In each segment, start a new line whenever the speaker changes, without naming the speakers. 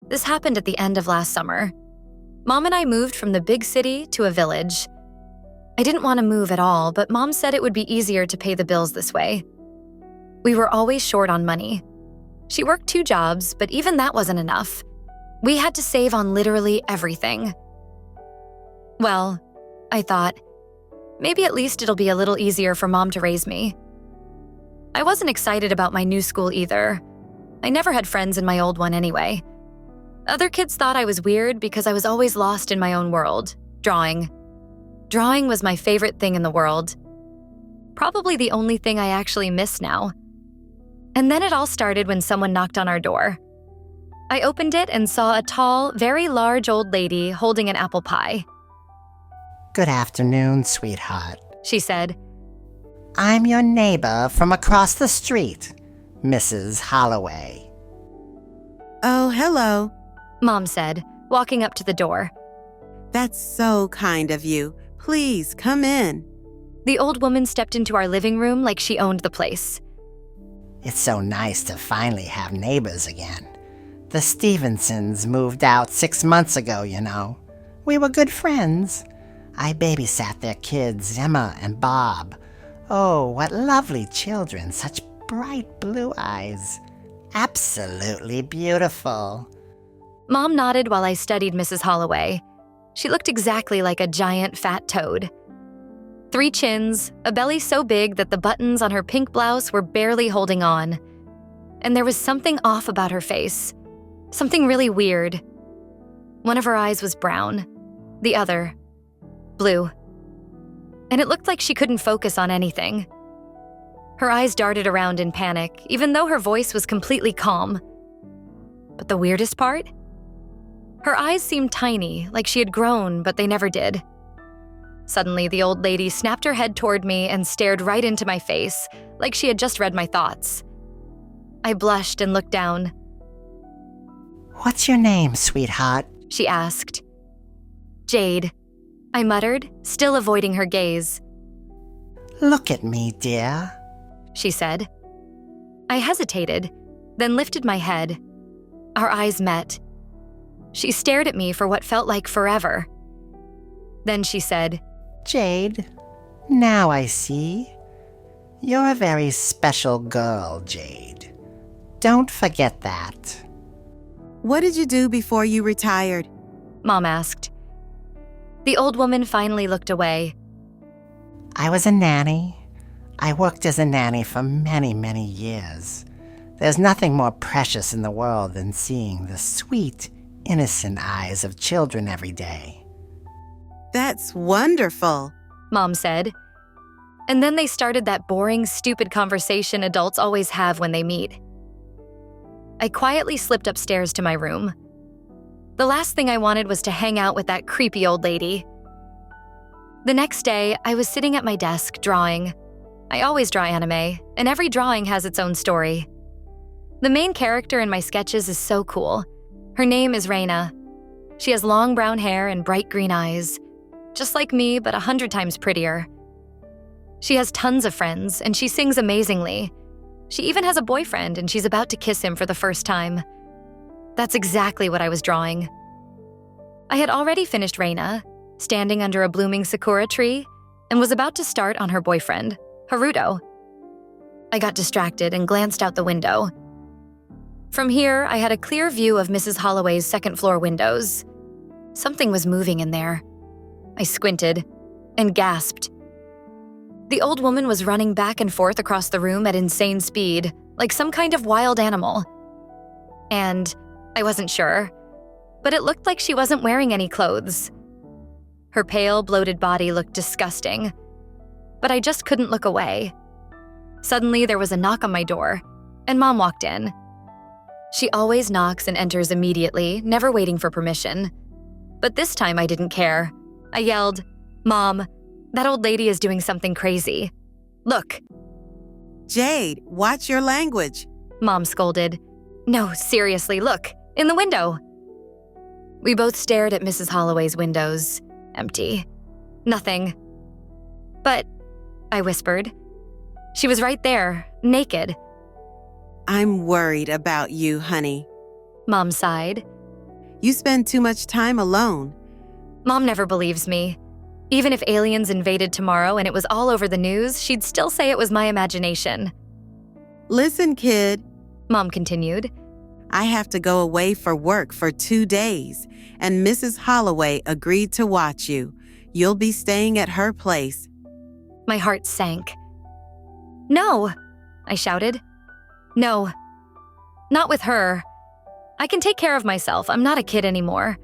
This happened at the end of last summer. Mom and I moved from the big city to a village. I didn't want to move at all, but Mom said it would be easier to pay the bills this way. We were always short on money. She worked 2 jobs, but even that wasn't enough. We had to save on literally everything. Well, I thought, maybe at least it'll be a little easier for Mom to raise me. I wasn't excited about my new school either. I never had friends in my old one anyway. Other kids thought I was weird because I was always lost in my own world, drawing. Drawing was my favorite thing in the world. Probably the only thing I actually miss now. And then it all started when someone knocked on our door. I opened it and saw a tall, very large old lady holding an apple pie.
"Good afternoon, sweetheart.
She said,
I'm your neighbor from across the street, Mrs. Holloway."
Oh, hello.
Mom said, walking up to the door.
That's so kind of you. Please, come in.
The old woman stepped into our living room like she owned the place.
"It's so nice to finally have neighbors again. The Stevensons moved out 6 months ago, you know. We were good friends. I babysat their kids, Emma and Bob. Oh, what lovely children, such bright blue eyes. Absolutely beautiful."
Mom nodded while I studied Mrs. Holloway. She looked exactly like a giant fat toad. 3 chins, a belly so big that the buttons on her pink blouse were barely holding on. And there was something off about her face. Something really weird. One of her eyes was brown. The other, blue. And it looked like she couldn't focus on anything. Her eyes darted around in panic, even though her voice was completely calm. But the weirdest part? Her eyes seemed tiny, like she had grown, but they never did. Suddenly, the old lady snapped her head toward me and stared right into my face, like she had just read my thoughts. I blushed and looked down.
"What's your name, sweetheart?"
She asked. "Jade," I muttered, still avoiding her gaze.
"Look at me, dear,"
she said. I hesitated, then lifted my head. Our eyes met. She stared at me for what felt like forever. Then she said,
"Jade, now I see. You're a very special girl, Jade. Don't forget that."
What did you do before you retired?
Mom asked. The old woman finally looked away.
"I was a nanny. I worked as a nanny for many, many years. There's nothing more precious in the world than seeing the sweet, innocent eyes of children every day."
That's wonderful.
Mom said. And then they started that boring, stupid conversation adults always have when they meet. I quietly slipped upstairs to my room. The last thing I wanted was to hang out with that creepy old lady. The next day, I was sitting at my desk drawing. I always draw anime, and every drawing has its own story. The main character in my sketches is so cool. Her name is Reina. She has long brown hair and bright green eyes, just like me, but 100 times prettier. She has tons of friends, and she sings amazingly. She even has a boyfriend, and she's about to kiss him for the first time. That's exactly what I was drawing. I had already finished Reina, standing under a blooming sakura tree, and was about to start on her boyfriend, Haruto. I got distracted and glanced out the window. From here, I had a clear view of Mrs. Holloway's second-floor windows. Something was moving in there. I squinted and gasped. The old woman was running back and forth across the room at insane speed, like some kind of wild animal. And I wasn't sure, but it looked like she wasn't wearing any clothes. Her pale, bloated body looked disgusting, but I just couldn't look away. Suddenly, there was a knock on my door, and Mom walked in. She always knocks and enters immediately, never waiting for permission. But this time I didn't care. I yelled, "Mom, that old lady is doing something crazy. Look."
Jade, watch your language.
Mom scolded. "No, seriously, look, in the window." We both stared at Mrs. Holloway's windows, empty. Nothing. "But," I whispered, "she was right there, naked."
I'm worried about you, honey.
Mom sighed.
You spend too much time alone.
Mom never believes me. Even if aliens invaded tomorrow and it was all over the news, she'd still say it was my imagination.
Listen, kid,
Mom continued.
I have to go away for work for 2 days, and Mrs. Holloway agreed to watch you. You'll be staying at her place.
My heart sank. No, I shouted. No, not with her. I can take care of myself. I'm not a kid anymore.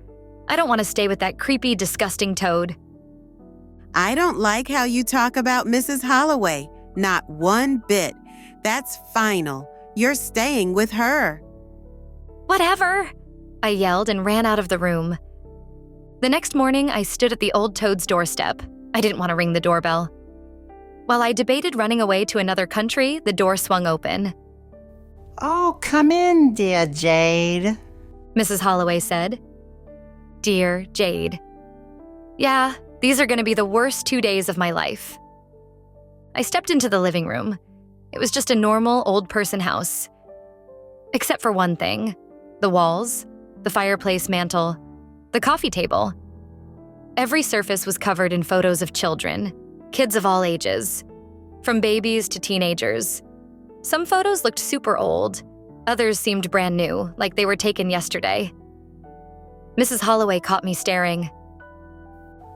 I don't want to stay with that creepy, disgusting toad.
I don't like how you talk about Mrs. Holloway. Not one bit. That's final. You're staying with her.
Whatever, I yelled and ran out of the room. The next morning, I stood at the old toad's doorstep. I didn't want to ring the doorbell. While I debated running away to another country, the door swung open.
Oh, come in, dear Jade.
Mrs. Holloway said. Dear Jade. Yeah, these are going to be the worst 2 days of my life. I stepped into the living room. It was just a normal old-person house. Except for one thing. The walls, the fireplace mantel, the coffee table. Every surface was covered in photos of children, kids of all ages, from babies to teenagers. Some photos looked super old. Others seemed brand new, like they were taken yesterday. Mrs. Holloway caught me staring.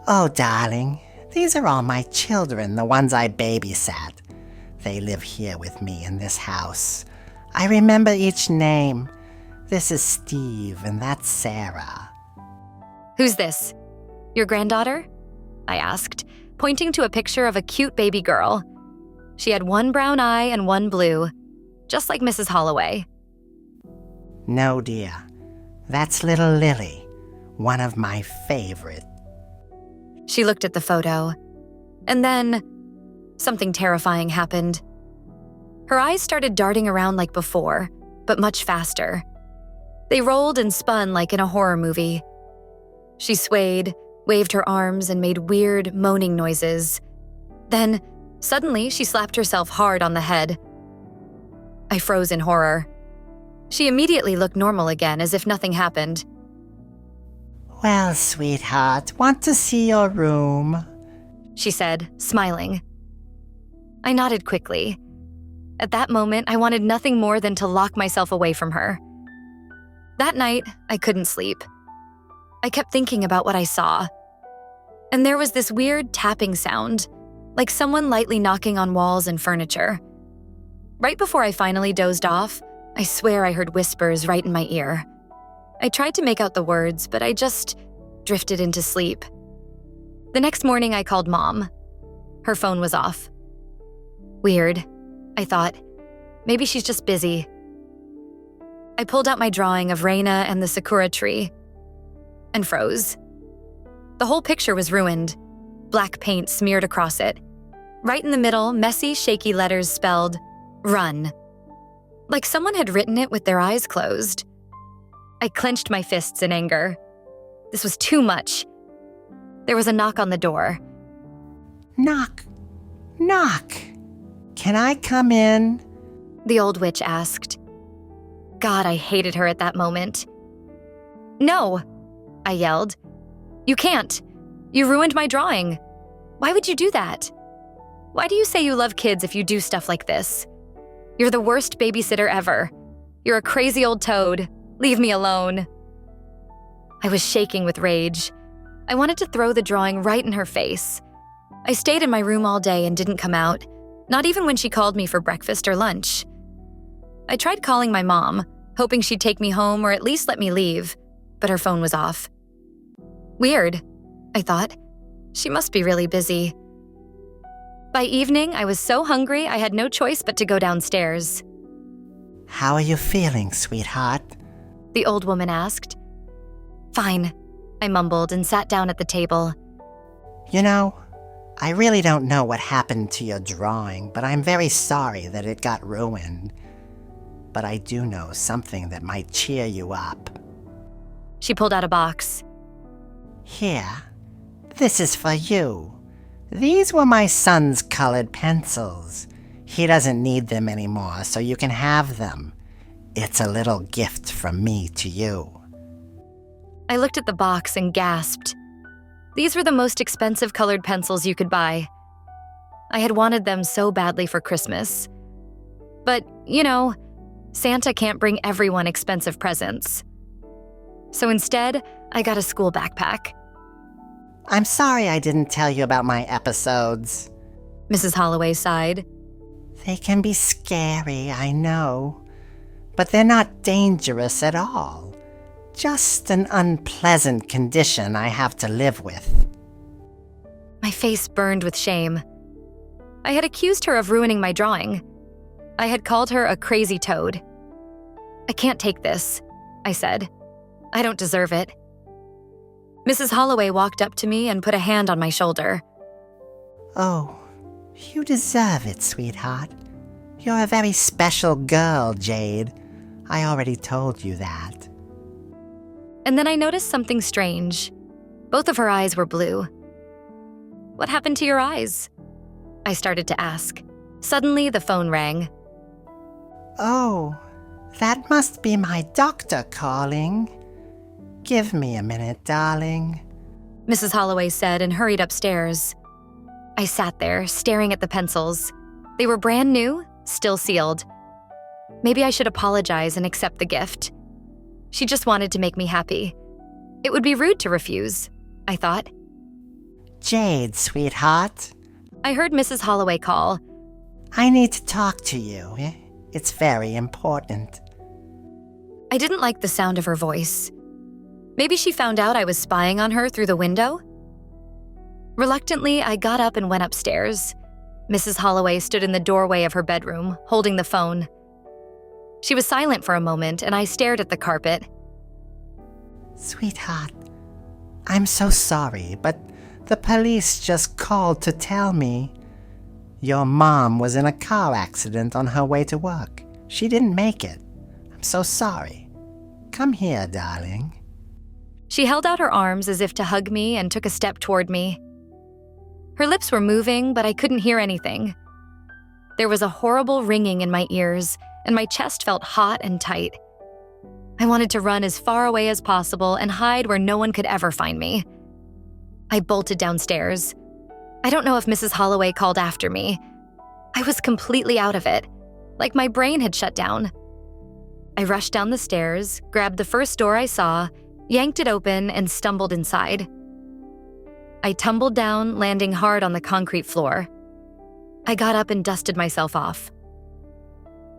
Oh, darling, these are all my children, the ones I babysat. They live here with me in this house. I remember each name. This is Steve, and that's Sarah.
Who's this? Your granddaughter? I asked, pointing to a picture of a cute baby girl. She had one brown eye and one blue, just like Mrs. Holloway.
No, dear. That's little Lily, one of my favorite.
She looked at the photo, and then something terrifying happened. Her eyes started darting around like before, but much faster. They rolled and spun like in a horror movie. She swayed, waved her arms, and made weird, moaning noises. Then, suddenly, she slapped herself hard on the head. I froze in horror. She immediately looked normal again, as if nothing happened.
Well, sweetheart, want to see your room?
She said, smiling. I nodded quickly. At that moment, I wanted nothing more than to lock myself away from her. That night, I couldn't sleep. I kept thinking about what I saw. And there was this weird tapping sound, like someone lightly knocking on walls and furniture. Right before I finally dozed off, I swear I heard whispers right in my ear. I tried to make out the words, but I just drifted into sleep. The next morning, I called Mom. Her phone was off. Weird, I thought. Maybe she's just busy. I pulled out my drawing of Reina and the sakura tree and froze. The whole picture was ruined, black paint smeared across it. Right in the middle, messy, shaky letters spelled, "Run." Like someone had written it with their eyes closed. I clenched my fists in anger. This was too much. There was a knock on the door.
Knock. Knock. Can I come in?
The old witch asked. God, I hated her at that moment. No, I yelled. You can't. You ruined my drawing. Why would you do that? Why do you say you love kids if you do stuff like this? You're the worst babysitter ever. You're a crazy old toad. Leave me alone. I was shaking with rage. I wanted to throw the drawing right in her face. I stayed in my room all day and didn't come out, not even when she called me for breakfast or lunch. I tried calling my mom, hoping she'd take me home or at least let me leave, but her phone was off. Weird, I thought. She must be really busy. By evening, I was so hungry I had no choice but to go downstairs.
How are you feeling, sweetheart?
The old woman asked. Fine, I mumbled and sat down at the table.
You know, I really don't know what happened to your drawing, but I'm very sorry that it got ruined. But I do know something that might cheer you up.
She pulled out a box.
Here, this is for you. These were my son's colored pencils. He doesn't need them anymore, so you can have them. It's a little gift from me to you.
I looked at the box and gasped. These were the most expensive colored pencils you could buy. I had wanted them so badly for Christmas. But, Santa can't bring everyone expensive presents. So instead, I got a school backpack.
I'm sorry I didn't tell you about my episodes.
Mrs. Holloway sighed.
They can be scary, I know. But they're not dangerous at all. Just an unpleasant condition I have to live with.
My face burned with shame. I had accused her of ruining my drawing. I had called her a crazy toad. I can't take this, I said. I don't deserve it. Mrs. Holloway walked up to me and put a hand on my shoulder.
Oh, you deserve it, sweetheart. You're a very special girl, Jade. I already told you that.
And then I noticed something strange. Both of her eyes were blue. What happened to your eyes? I started to ask. Suddenly, the phone rang.
Oh, that must be my doctor calling. Give me a minute, darling.
Mrs. Holloway said and hurried upstairs. I sat there, staring at the pencils. They were brand new, still sealed. Maybe I should apologize and accept the gift. She just wanted to make me happy. It would be rude to refuse, I thought.
Jade, sweetheart.
I heard Mrs. Holloway call.
I need to talk to you. It's very important.
I didn't like the sound of her voice. Maybe she found out I was spying on her through the window? Reluctantly, I got up and went upstairs. Mrs. Holloway stood in the doorway of her bedroom, holding the phone. She was silent for a moment, and I stared at the carpet.
Sweetheart, I'm so sorry, but the police just called to tell me. Your mom was in a car accident on her way to work. She didn't make it. I'm so sorry. Come here, darling.
She held out her arms as if to hug me and took a step toward me. Her lips were moving, but I couldn't hear anything. There was a horrible ringing in my ears, and my chest felt hot and tight. I wanted to run as far away as possible and hide where no one could ever find me. I bolted downstairs. I don't know if Mrs. Holloway called after me. I was completely out of it, like my brain had shut down. I rushed down the stairs, grabbed the first door I saw, yanked it open, and stumbled inside. I tumbled down, landing hard on the concrete floor. I got up and dusted myself off.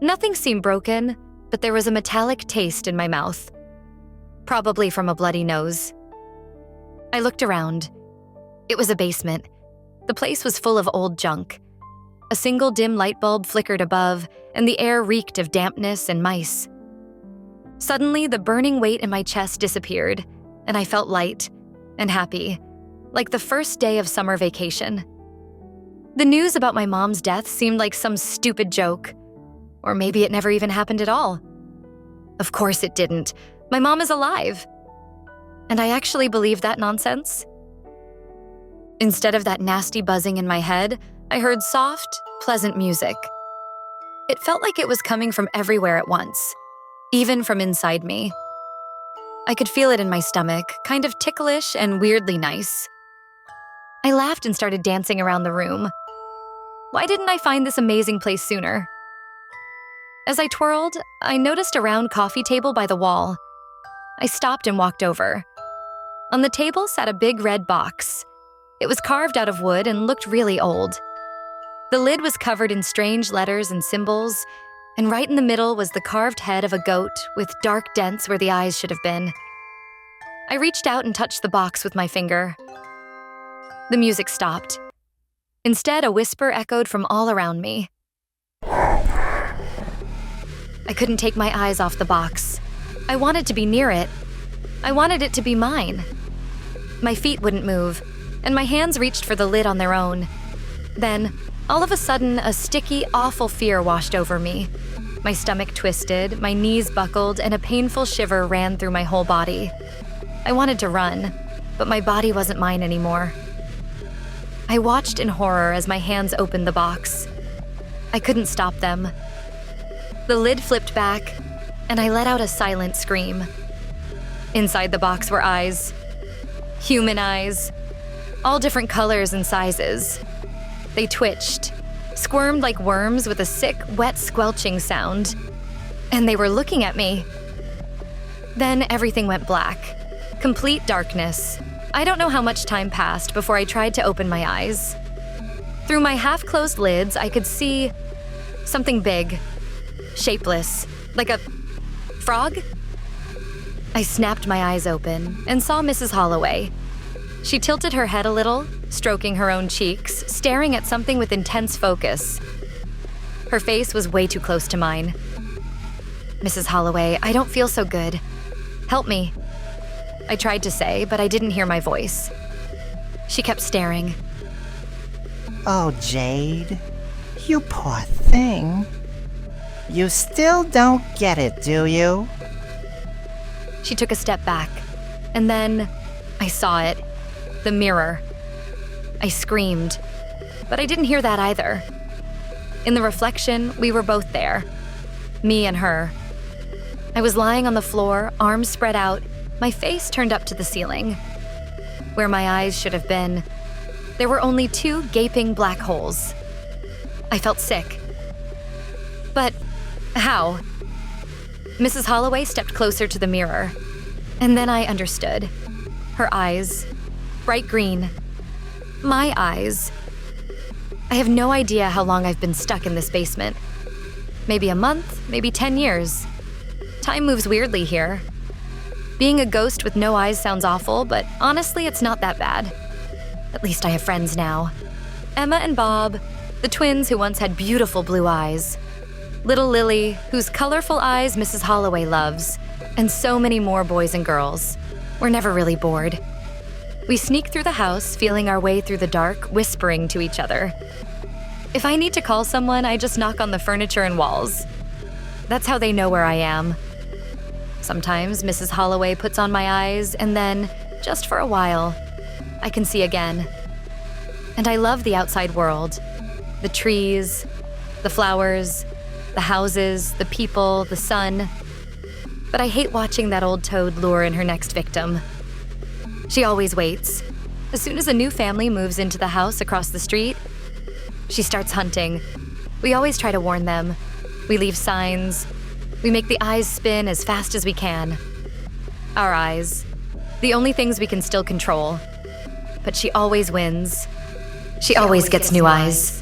Nothing seemed broken, but there was a metallic taste in my mouth, probably from a bloody nose. I looked around. It was a basement. The place was full of old junk. A single dim light bulb flickered above, and the air reeked of dampness and mice. Suddenly, the burning weight in my chest disappeared, and I felt light and happy, like the first day of summer vacation. The news about my mom's death seemed like some stupid joke, or maybe it never even happened at all. Of course it didn't. My mom is alive. And I actually believed that nonsense. Instead of that nasty buzzing in my head, I heard soft, pleasant music. It felt like it was coming from everywhere at once, even from inside me. I could feel it in my stomach, kind of ticklish and weirdly nice. I laughed and started dancing around the room. Why didn't I find this amazing place sooner? As I twirled, I noticed a round coffee table by the wall. I stopped and walked over. On the table sat a big red box. It was carved out of wood and looked really old. The lid was covered in strange letters and symbols, and right in the middle was the carved head of a goat with dark dents where the eyes should have been. I reached out and touched the box with my finger. The music stopped. Instead, a whisper echoed from all around me. I couldn't take my eyes off the box. I wanted to be near it. I wanted it to be mine. My feet wouldn't move, and my hands reached for the lid on their own. Then, all of a sudden, a sticky, awful fear washed over me. My stomach twisted, my knees buckled, and a painful shiver ran through my whole body. I wanted to run, but my body wasn't mine anymore. I watched in horror as my hands opened the box. I couldn't stop them. The lid flipped back, and I let out a silent scream. Inside the box were eyes. Human eyes. All different colors and sizes. They twitched, squirmed like worms with a sick, wet squelching sound. And they were looking at me. Then everything went black. Complete darkness. I don't know how much time passed before I tried to open my eyes. Through my half-closed lids, I could see something big, shapeless, like a frog. I snapped my eyes open and saw Mrs. Holloway. She tilted her head a little, stroking her own cheeks, staring at something with intense focus. Her face was way too close to mine. "Mrs. Holloway, I don't feel so good. Help me." I tried to say, but I didn't hear my voice. She kept staring.
Oh, Jade, you poor thing. You still don't get it, do you?
She took a step back, and then I saw it. The mirror. I screamed, but I didn't hear that either. In the reflection, we were both there. Me and her. I was lying on the floor, arms spread out, my face turned up to the ceiling. Where my eyes should have been, there were only 2 gaping black holes. I felt sick. But how? Mrs. Holloway stepped closer to the mirror, and then I understood. Her eyes, bright green. My eyes. I have no idea how long I've been stuck in this basement. Maybe a month, maybe 10 years. Time moves weirdly here. Being a ghost with no eyes sounds awful, but honestly, it's not that bad. At least I have friends now. Emma and Bob, the twins who once had beautiful blue eyes. Little Lily, whose colorful eyes Mrs. Holloway loves. And so many more boys and girls. We're never really bored. We sneak through the house, feeling our way through the dark, whispering to each other. If I need to call someone, I just knock on the furniture and walls. That's how they know where I am. Sometimes Mrs. Holloway puts on my eyes, and then, just for a while, I can see again. And I love the outside world. The trees, the flowers, the houses, the people, the sun. But I hate watching that old toad lure in her next victim. She always waits. As soon as a new family moves into the house across the street, she starts hunting. We always try to warn them. We leave signs. We make the eyes spin as fast as we can. Our eyes. The only things we can still control. But she always wins. She always gets new eyes.